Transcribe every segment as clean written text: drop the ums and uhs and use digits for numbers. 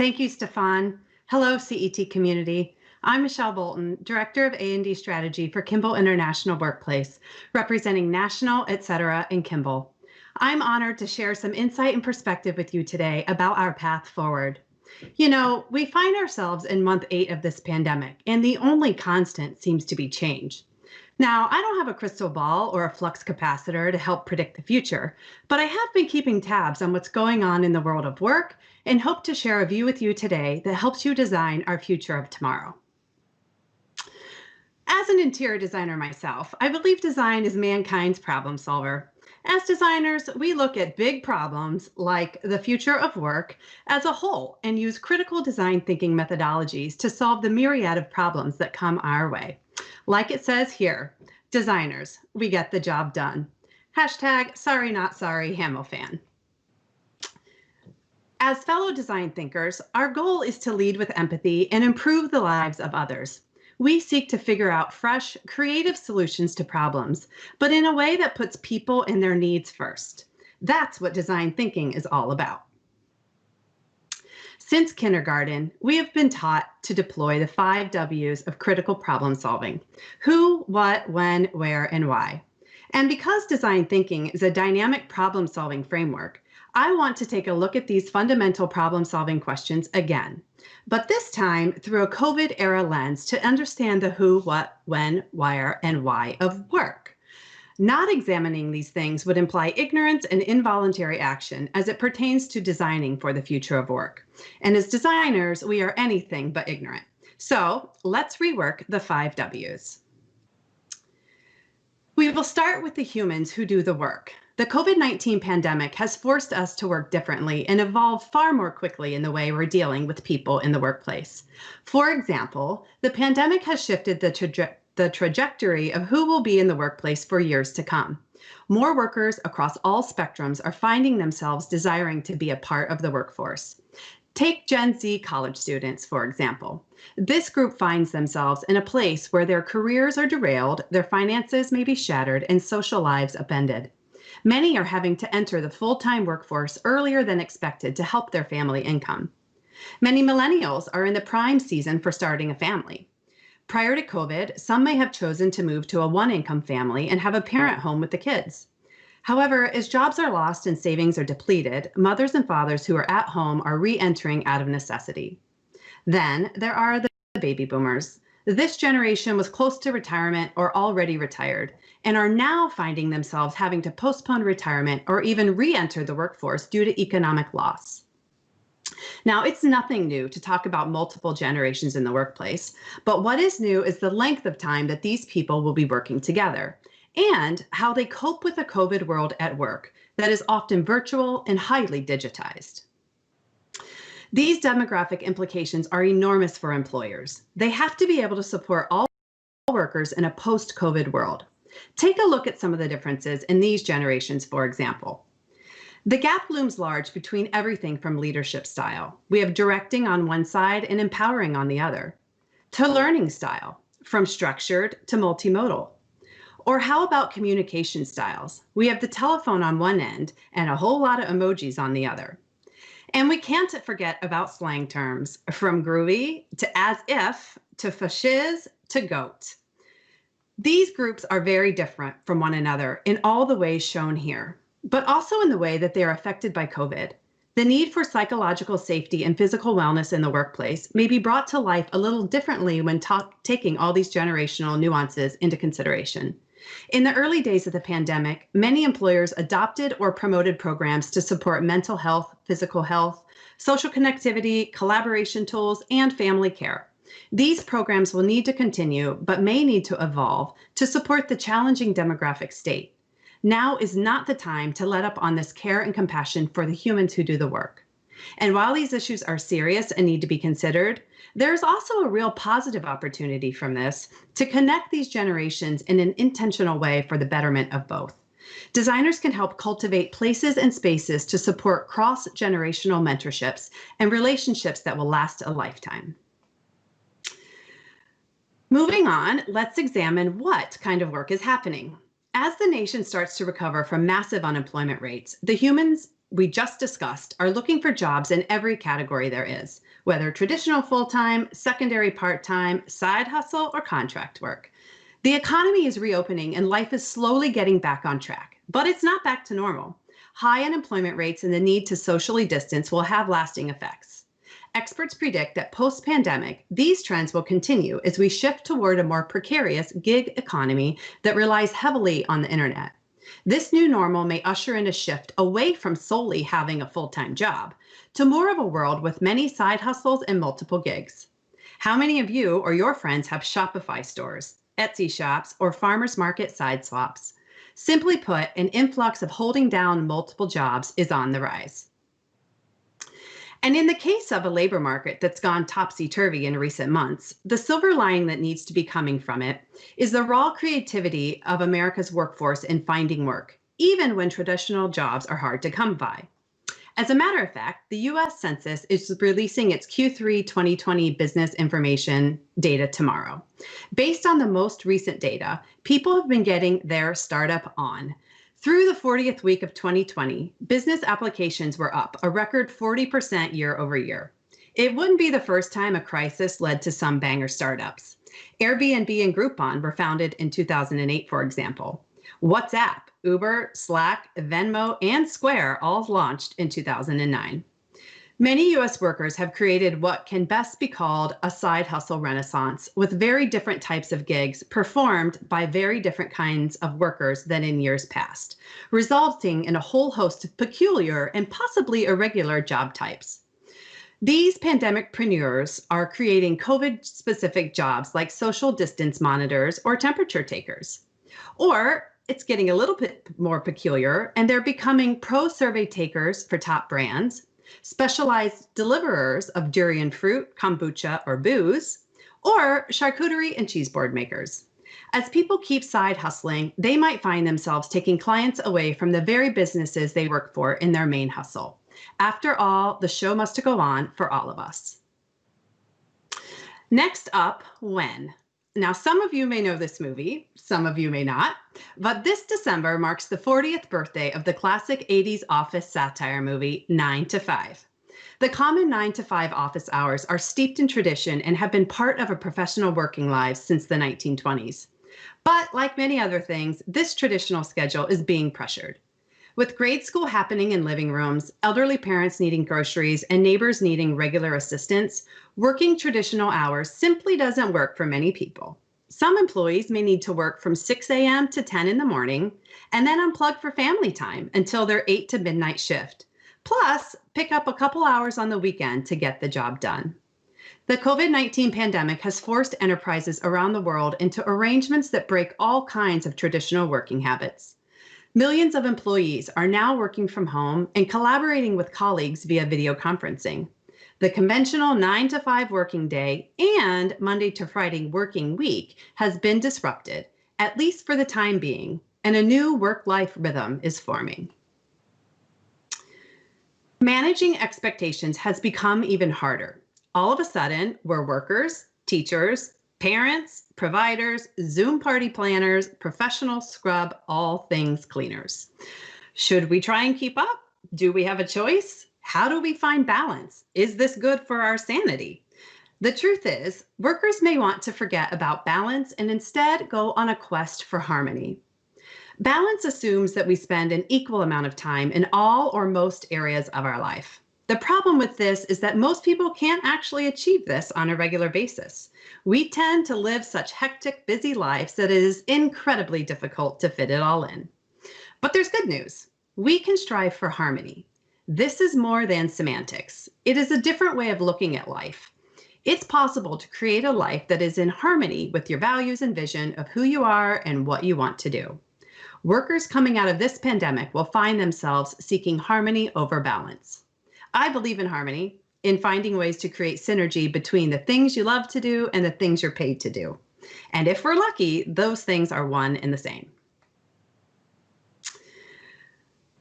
Thank you, Stefan. Hello, CET community. I'm Michelle Bolton, Director of A&D Strategy for Kimball International Workplace, representing National, etc. in Kimball. I'm honored to share some insight and perspective with you today about our path forward. You know, we find ourselves in month 8 of this pandemic, and the only constant seems to be change. Now, I don't have a crystal ball or a flux capacitor to help predict the future, but I have been keeping tabs on what's going on in the world of work and hope to share a view with you today that helps you design our future of tomorrow. As an interior designer myself, I believe design is mankind's problem solver. As designers, we look at big problems like the future of work as a whole and use critical design thinking methodologies to solve the myriad of problems that come our way. Like it says here, designers, we get the job done. Hashtag sorry not sorry HammOFan. As fellow design thinkers, our goal is to lead with empathy and improve the lives of others. We seek to figure out fresh, creative solutions to problems, but in a way that puts people and their needs first. That's what design thinking is all about. Since kindergarten, we have been taught to deploy the 5 W's of critical problem solving: who, what, when, where, and why. And because design thinking is a dynamic problem solving framework, I want to take a look at these fundamental problem solving questions again, but this time through a COVID era lens to understand the who, what, when, where, and why of work. Not examining these things would imply ignorance and involuntary action as it pertains to designing for the future of work. And as designers, we are anything but ignorant. So let's rework the 5 W's. We will start with the humans who do the work. The COVID-19 pandemic has forced us to work differently and evolve far more quickly in the way we're dealing with people in the workplace. For example, the pandemic has shifted the trajectory of who will be in the workplace for years to come. More workers across all spectrums are finding themselves desiring to be a part of the workforce. Take Gen Z college students, for example. This group finds themselves in a place where their careers are derailed, their finances may be shattered, and social lives upended. Many are having to enter the full-time workforce earlier than expected to help their family income. Many millennials are in the prime season for starting a family. Prior to COVID, some may have chosen to move to a one-income family and have a parent home with the kids. However, as jobs are lost and savings are depleted, mothers and fathers who are at home are re-entering out of necessity. Then there are the baby boomers. This generation was close to retirement or already retired and are now finding themselves having to postpone retirement or even re-enter the workforce due to economic loss. Now, it's nothing new to talk about multiple generations in the workplace, but what is new is the length of time that these people will be working together and how they cope with a COVID world at work that is often virtual and highly digitized. These demographic implications are enormous for employers. They have to be able to support all workers in a post-COVID world. Take a look at some of the differences in these generations, for example. The gap looms large between everything from leadership style. We have directing on one side and empowering on the other, to learning style, from structured to multimodal. Or how about communication styles? We have the telephone on one end and a whole lot of emojis on the other. And we can't forget about slang terms, from groovy to as if to fashiz to goat. These groups are very different from one another in all the ways shown here, but also in the way that they are affected by COVID. The need for psychological safety and physical wellness in the workplace may be brought to life a little differently when taking all these generational nuances into consideration. In the early days of the pandemic, many employers adopted or promoted programs to support mental health, physical health, social connectivity, collaboration tools, and family care. These programs will need to continue, but may need to evolve to support the challenging demographic state. Now is not the time to let up on this care and compassion for the humans who do the work. And while these issues are serious and need to be considered, there's also a real positive opportunity from this to connect these generations in an intentional way for the betterment of both. Designers can help cultivate places and spaces to support cross-generational mentorships and relationships that will last a lifetime. Moving on, let's examine what kind of work is happening. As the nation starts to recover from massive unemployment rates, the humans we just discussed are looking for jobs in every category there is, whether traditional full-time, secondary part-time, side hustle, or contract work. The economy is reopening and life is slowly getting back on track, but it's not back to normal. High unemployment rates and the need to socially distance will have lasting effects. Experts predict that post-pandemic, these trends will continue as we shift toward a more precarious gig economy that relies heavily on the internet. This new normal may usher in a shift away from solely having a full-time job to more of a world with many side hustles and multiple gigs. How many of you or your friends have Shopify stores, Etsy shops, or farmers market side swaps? Simply put, an influx of holding down multiple jobs is on the rise. And in the case of a labor market that's gone topsy-turvy in recent months, the silver lining that needs to be coming from it is the raw creativity of America's workforce in finding work, even when traditional jobs are hard to come by. As a matter of fact, the US Census is releasing its Q3 2020 business information data tomorrow. Based on the most recent data, people have been getting their startup on. Through the 40th week of 2020, business applications were up a record 40% year over year. It wouldn't be the first time a crisis led to some banger startups. Airbnb and Groupon were founded in 2008, for example. WhatsApp, Uber, Slack, Venmo, and Square all launched in 2009. Many US workers have created what can best be called a side hustle renaissance, with very different types of gigs performed by very different kinds of workers than in years past, resulting in a whole host of peculiar and possibly irregular job types. These pandemicpreneurs are creating COVID-specific jobs like social distance monitors or temperature takers. Or it's getting a little bit more peculiar, and they're becoming pro-survey takers for top brands, specialized deliverers of durian fruit, kombucha, or booze, or charcuterie and cheese board makers. As people keep side hustling, they might find themselves taking clients away from the very businesses they work for in their main hustle. After all, the show must go on for all of us. Next up, When. Now, some of you may know this movie, some of you may not, but this December marks the 40th birthday of the classic 80s office satire movie, 9 to 5. The common 9 to 5 office hours are steeped in tradition and have been part of a professional working lives since the 1920s. But like many other things, this traditional schedule is being pressured. With grade school happening in living rooms, elderly parents needing groceries, and neighbors needing regular assistance, working traditional hours simply doesn't work for many people. Some employees may need to work from 6 a.m. to 10 in the morning and then unplug for family time until their 8 to midnight shift. Plus, pick up a couple hours on the weekend to get the job done. The COVID-19 pandemic has forced enterprises around the world into arrangements that break all kinds of traditional working habits. Millions of employees are now working from home and collaborating with colleagues via video conferencing. The conventional 9 to 5 working day and Monday to Friday working week has been disrupted, at least for the time being, and a new work-life rhythm is forming. Managing expectations has become even harder. All of a sudden, we're workers, teachers, parents, providers, Zoom party planners, professional scrub, all things cleaners. Should we try and keep up? Do we have a choice? How do we find balance? Is this good for our sanity? The truth is, workers may want to forget about balance and instead go on a quest for harmony. Balance assumes that we spend an equal amount of time in all or most areas of our life. The problem with this is that most people can't actually achieve this on a regular basis. We tend to live such hectic, busy lives that it is incredibly difficult to fit it all in. But there's good news. We can strive for harmony. This is more than semantics. It is a different way of looking at life. It's possible to create a life that is in harmony with your values and vision of who you are and what you want to do. Workers coming out of this pandemic will find themselves seeking harmony over balance. I believe in harmony, in finding ways to create synergy between the things you love to do and the things you're paid to do. And if we're lucky, those things are one and the same.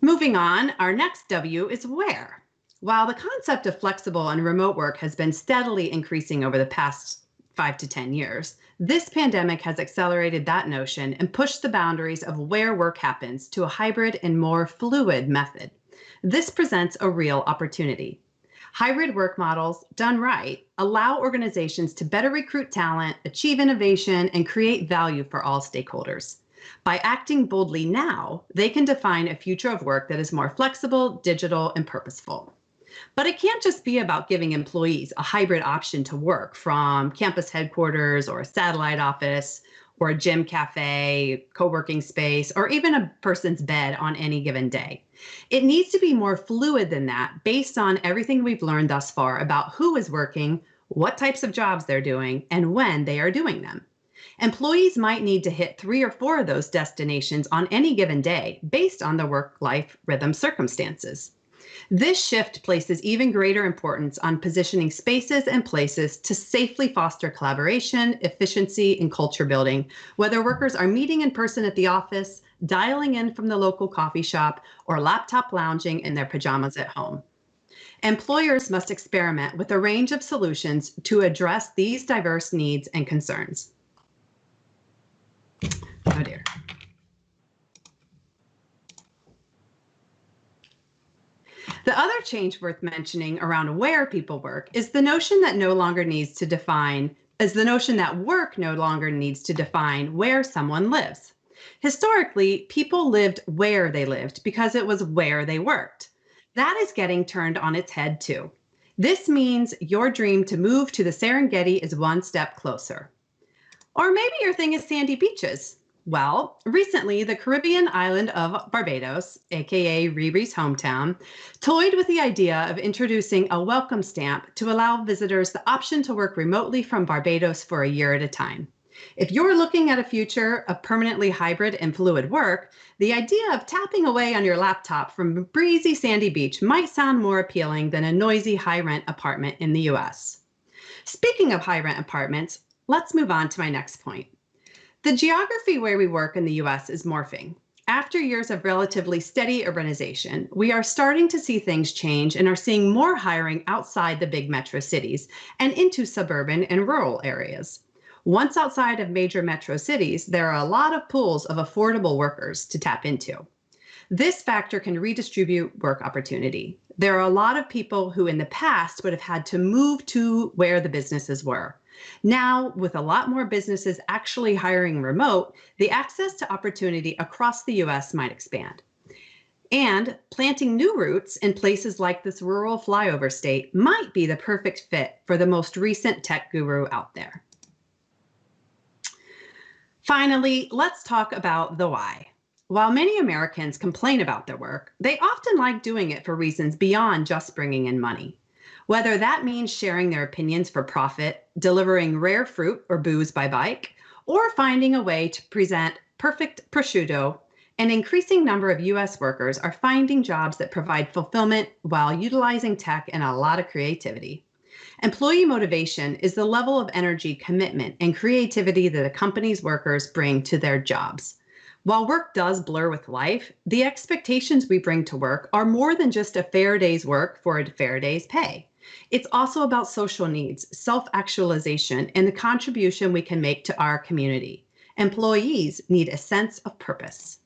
Moving on, our next W is where. While the concept of flexible and remote work has been steadily increasing over the past 5 to 10 years, this pandemic has accelerated that notion and pushed the boundaries of where work happens to a hybrid and more fluid method. This presents a real opportunity. Hybrid work models, done right, allow organizations to better recruit talent, achieve innovation, and create value for all stakeholders. By acting boldly now, they can define a future of work that is more flexible, digital, and purposeful. But it can't just be about giving employees a hybrid option to work from campus headquarters or a satellite office or a gym cafe, co-working space, or even a person's bed on any given day. It needs to be more fluid than that based on everything we've learned thus far about who is working, what types of jobs they're doing, and when they are doing them. Employees might need to hit 3 or 4 of those destinations on any given day based on the work-life rhythm circumstances. This shift places even greater importance on positioning spaces and places to safely foster collaboration, efficiency, and culture building, whether workers are meeting in person at the office, dialing in from the local coffee shop, or laptop lounging in their pajamas at home. Employers must experiment with a range of solutions to address these diverse needs and concerns. Oh dear. The other change worth mentioning around where people work is the notion that work no longer needs to define where someone lives. Historically, people lived where they lived because it was where they worked. That is getting turned on its head too. This means your dream to move to the Serengeti is one step closer. Or maybe your thing is sandy beaches. Well, recently, the Caribbean island of Barbados, aka Riri's hometown, toyed with the idea of introducing a welcome stamp to allow visitors the option to work remotely from Barbados for a year at a time. If you're looking at a future of permanently hybrid and fluid work, the idea of tapping away on your laptop from a breezy sandy beach might sound more appealing than a noisy high-rent apartment in the US. Speaking of high-rent apartments, let's move on to my next point. The geography where we work in the US is morphing. After years of relatively steady urbanization, we are starting to see things change and are seeing more hiring outside the big metro cities and into suburban and rural areas. Once outside of major metro cities, there are a lot of pools of affordable workers to tap into. This factor can redistribute work opportunity. There are a lot of people who in the past would have had to move to where the businesses were. Now, with a lot more businesses actually hiring remote, the access to opportunity across the US might expand. And planting new roots in places like this rural flyover state might be the perfect fit for the most recent tech guru out there. Finally, let's talk about the why. While many Americans complain about their work, they often like doing it for reasons beyond just bringing in money. Whether that means sharing their opinions for profit, delivering rare fruit or booze by bike, or finding a way to present perfect prosciutto, an increasing number of US workers are finding jobs that provide fulfillment while utilizing tech and a lot of creativity. Employee motivation is the level of energy, commitment, and creativity that a company's workers bring to their jobs. While work does blur with life, the expectations we bring to work are more than just a fair day's work for a fair day's pay. It's also about social needs, self-actualization, and the contribution we can make to our community. Employees need a sense of purpose.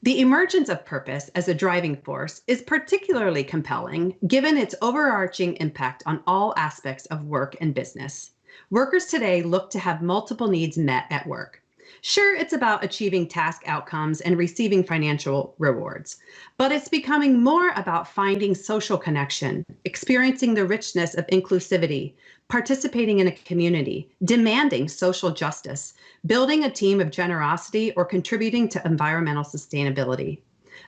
The emergence of purpose as a driving force is particularly compelling given its overarching impact on all aspects of work and business. Workers today look to have multiple needs met at work. Sure, it's about achieving task outcomes and receiving financial rewards, but it's becoming more about finding social connection, experiencing the richness of inclusivity, participating in a community, demanding social justice, building a team of generosity, or contributing to environmental sustainability.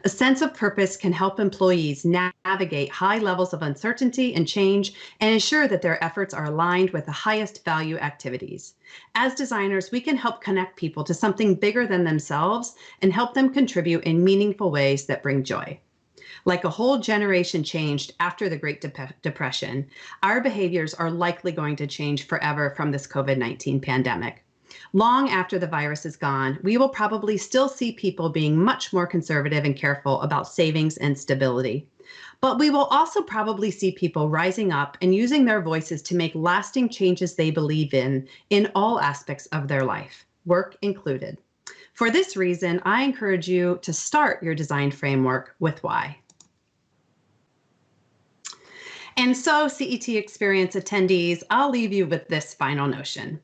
A sense of purpose can help employees navigate high levels of uncertainty and change and ensure that their efforts are aligned with the highest value activities. As designers, we can help connect people to something bigger than themselves and help them contribute in meaningful ways that bring joy. Like a whole generation changed after the Great Depression, our behaviors are likely going to change forever from this COVID-19 pandemic. Long after the virus is gone, we will probably still see people being much more conservative and careful about savings and stability. But we will also probably see people rising up and using their voices to make lasting changes they believe in all aspects of their life, work included. For this reason, I encourage you to start your design framework with why. And so, CET Experience attendees, I'll leave you with this final notion.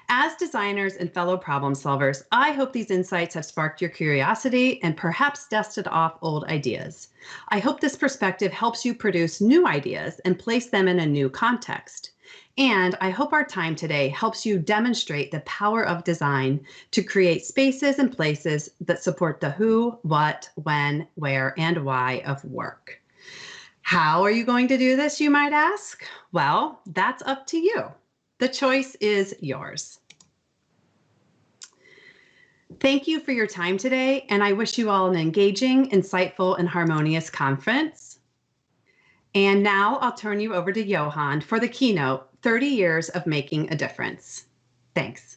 As designers and fellow problem solvers, I hope these insights have sparked your curiosity and perhaps dusted off old ideas. I hope this perspective helps you produce new ideas and place them in a new context. And I hope our time today helps you demonstrate the power of design to create spaces and places that support the who, what, when, where, and why of work. How are you going to do this, you might ask? Well, that's up to you. The choice is yours. Thank you for your time today, and I wish you all an engaging, insightful, and harmonious conference. And now I'll turn you over to Johan for the keynote, 30 Years of Making a Difference. Thanks.